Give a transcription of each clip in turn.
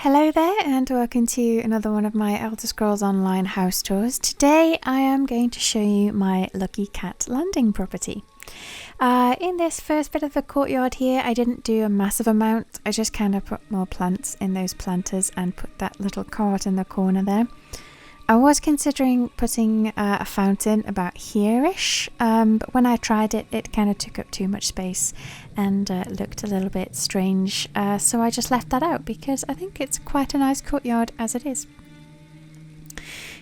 Hello there and welcome to another one of my Elder Scrolls Online house tours. Today I am going to show you my Lucky Cat landing property. In this first bit of the courtyard here, I didn't do a massive amount. I just kind of put more plants in those planters and put that little cart in the corner there. I was considering putting a fountain about here-ish, but when I tried it, it kind of took up too much space and looked a little bit strange, so I just left that out because I think it's quite a nice courtyard as it is.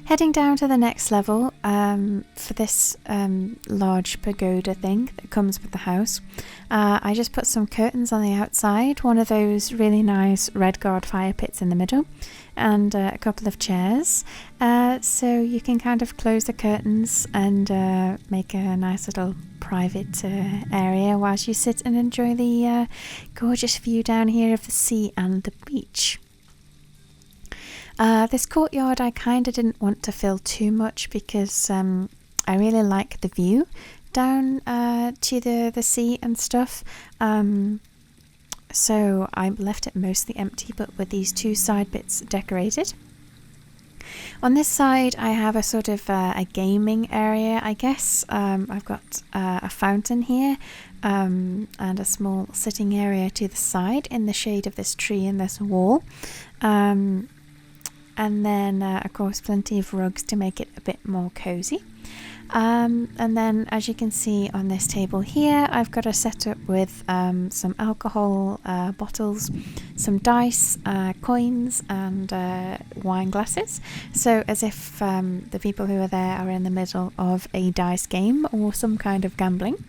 Heading down to the next level for this large pagoda thing that comes with the house, I just put some curtains on the outside, one of those really nice red guard fire pits in the middle, and a couple of chairs, so you can kind of close the curtains and make a nice little private area whilst you sit and enjoy the gorgeous view down here of the sea and the beach. This courtyard I kind of didn't want to fill too much because I really like the view down to the sea and stuff, so I left it mostly empty but with these two side bits decorated. On this side I have a sort of a gaming area, I guess. I've got a fountain here and a small sitting area to the side in the shade of this tree and this wall. And then of course plenty of rugs to make it a bit more cozy. And then as you can see on this table here, I've got a setup with some alcohol bottles, some dice, coins and wine glasses, so as if the people who are there are in the middle of a dice game or some kind of gambling.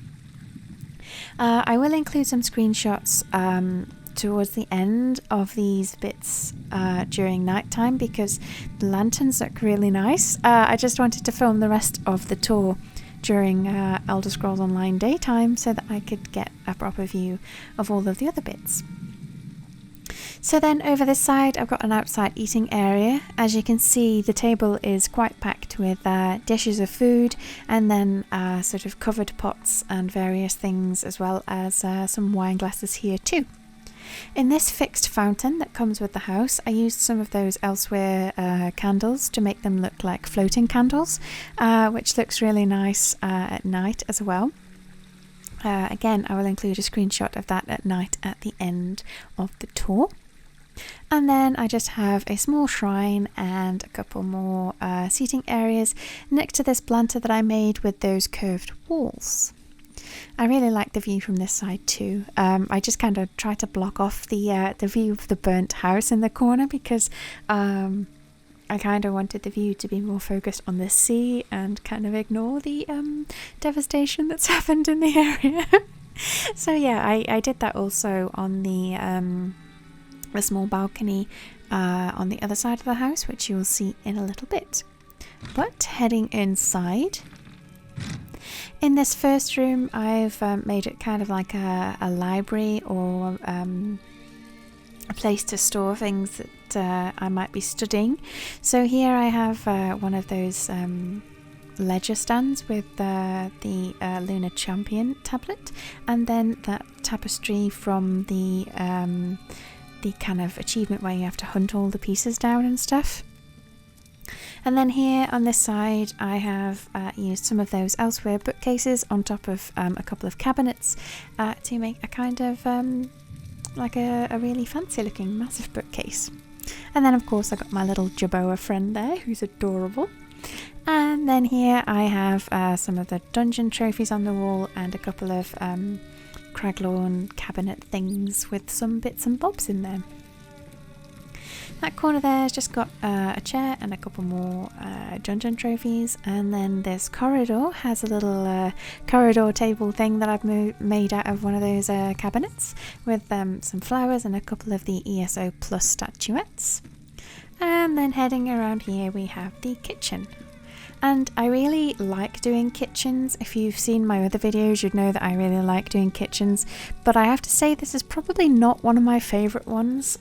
I will include some screenshots towards the end of these bits during nighttime because the lanterns look really nice. I just wanted to film the rest of the tour during Elder Scrolls Online daytime so that I could get a proper view of all of the other bits. So then over this side I've got an outside eating area. As you can see, the table is quite packed with dishes of food and then sort of covered pots and various things, as well as some wine glasses here too. In this fixed fountain that comes with the house, I used some of those elsewhere candles to make them look like floating candles, which looks really nice at night as well. Again, I will include a screenshot of that at night at the end of the tour. And then I just have a small shrine and a couple more seating areas next to this planter that I made with those curved walls. I really like the view from this side too. I just kind of try to block off the view of the burnt house in the corner because I kind of wanted the view to be more focused on the sea and kind of ignore the devastation that's happened in the area. So yeah, I did that also on the small balcony on the other side of the house, which you will see in a little bit. But heading inside, in this first room I've made it kind of like a library or a place to store things that I might be studying. So here I have one of those ledger stands with the Lunar Champion tablet, and then that tapestry from the kind of achievement where you have to hunt all the pieces down and stuff. And then here on this side I have used some of those elsewhere bookcases on top of a couple of cabinets to make a kind of like a really fancy looking massive bookcase. And then of course I got my little Jerboa friend there who's adorable. And then here I have some of the dungeon trophies on the wall and a couple of Craglawn cabinet things with some bits and bobs in there. That corner there has just got a chair and a couple more dungeon trophies, and then this corridor has a little corridor table thing that I've made out of one of those cabinets with some flowers and a couple of the ESO Plus statuettes. And then heading around here we have the kitchen. And I really like doing kitchens. If you've seen my other videos, you'd know that I really like doing kitchens, but I have to say this is probably not one of my favourite ones.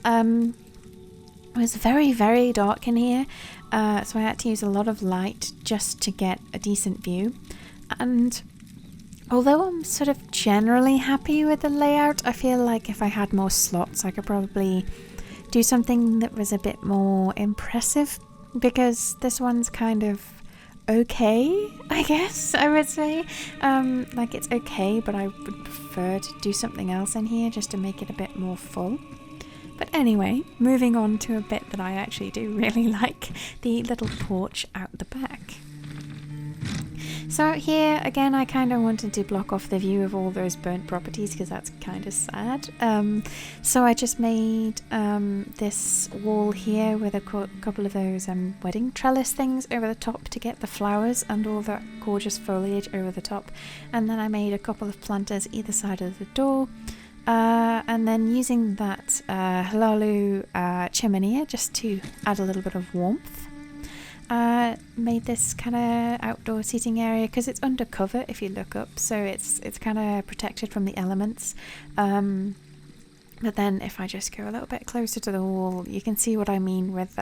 It was very, very dark in here, so I had to use a lot of light just to get a decent view. And although I'm sort of generally happy with the layout, I feel like if I had more slots I could probably do something that was a bit more impressive, because this one's kind of okay, I guess I would say. Like, it's okay, but I would prefer to do something else in here just to make it a bit more full. But anyway, moving on to a bit that I actually do really like, the little porch out the back. So out here, again, I kind of wanted to block off the view of all those burnt properties because that's kind of sad. So I just made this wall here with a couple of those wedding trellis things over the top to get the flowers and all that gorgeous foliage over the top. And then I made a couple of planters either side of the door. And then using that halalu chimney just to add a little bit of warmth. Made this kind of outdoor seating area because it's undercover if you look up, so it's kind of protected from the elements. But then if I just go a little bit closer to the wall, you can see what I mean with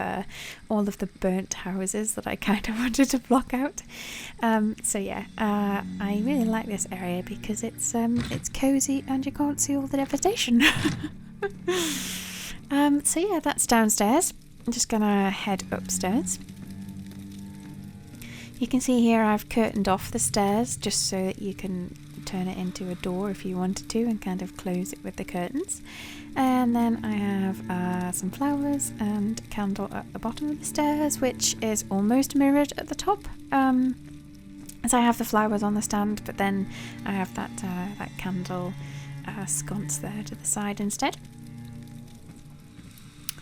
all of the burnt houses that I kind of wanted to block out. So yeah, I really like this area because it's cozy and you can't see all the devastation. So yeah, that's downstairs. I'm just gonna head upstairs. You can see here I've curtained off the stairs just so that you can turn it into a door if you wanted to and kind of close it with the curtains. And then I have some flowers and a candle at the bottom of the stairs, which is almost mirrored at the top. As I have the flowers on the stand, but then I have that candle sconce there to the side instead.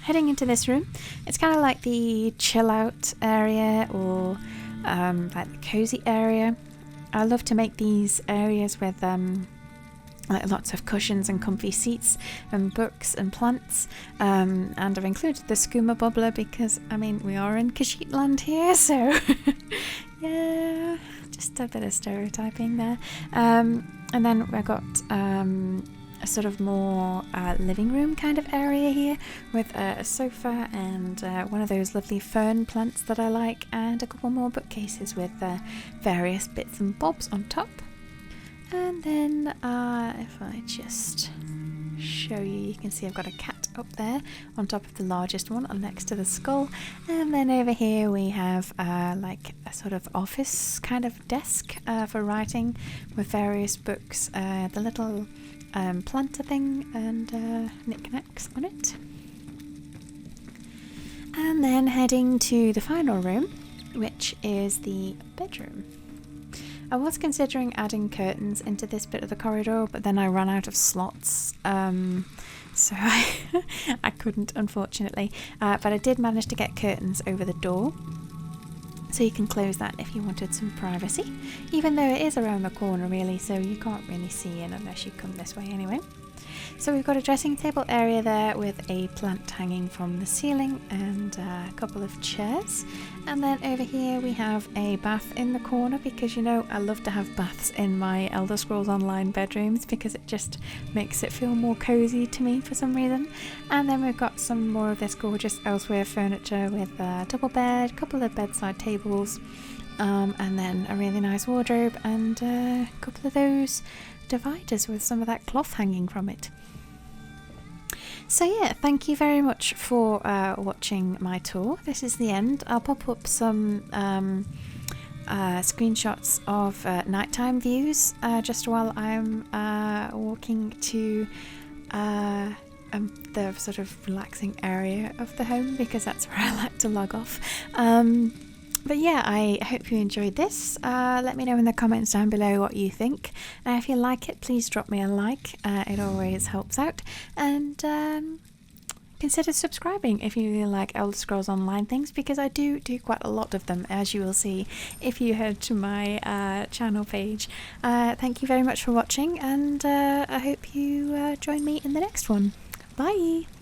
Heading into this room, it's kind of like the chill out area or like the cozy area. I love to make these areas with like lots of cushions and comfy seats and books and plants, and I've included the skooma bubbler because I mean we are in Khajiit land here, so yeah, just a bit of stereotyping there. And then we've got a sort of more living room kind of area here with a sofa and one of those lovely fern plants that I like, and a couple more bookcases with various bits and bobs on top. And then if I just show you, you can see I've got a cat up there on top of the largest one next to the skull. And then over here we have like a sort of office kind of desk for writing with various books, the little planter thing and knickknacks on it. And then heading to the final room, which is the bedroom. I was considering adding curtains into this bit of the corridor, but then I ran out of slots, so I couldn't, unfortunately. But I did manage to get curtains over the door, so you can close that if you wanted some privacy, even though it is around the corner really, so you can't really see in unless you come this way anyway. So we've got a dressing table area there with a plant hanging from the ceiling and a couple of chairs. And then over here we have a bath in the corner because, you know, I love to have baths in my Elder Scrolls Online bedrooms because it just makes it feel more cozy to me for some reason. And then we've got some more of this gorgeous elsewhere furniture with a double bed, a couple of bedside tables, and then a really nice wardrobe and a couple of those dividers with some of that cloth hanging from it. So yeah, thank you very much for watching my tour. This is the end. I'll pop up some screenshots of nighttime views just while I'm walking to the sort of relaxing area of the home because that's where I like to log off. But yeah, I hope you enjoyed this. Let me know in the comments down below what you think. If you like it, please drop me a like. It always helps out. And consider subscribing if you really like Elder Scrolls Online things, because I do quite a lot of them, as you will see if you head to my channel page. Thank you very much for watching, and I hope you join me in the next one. Bye!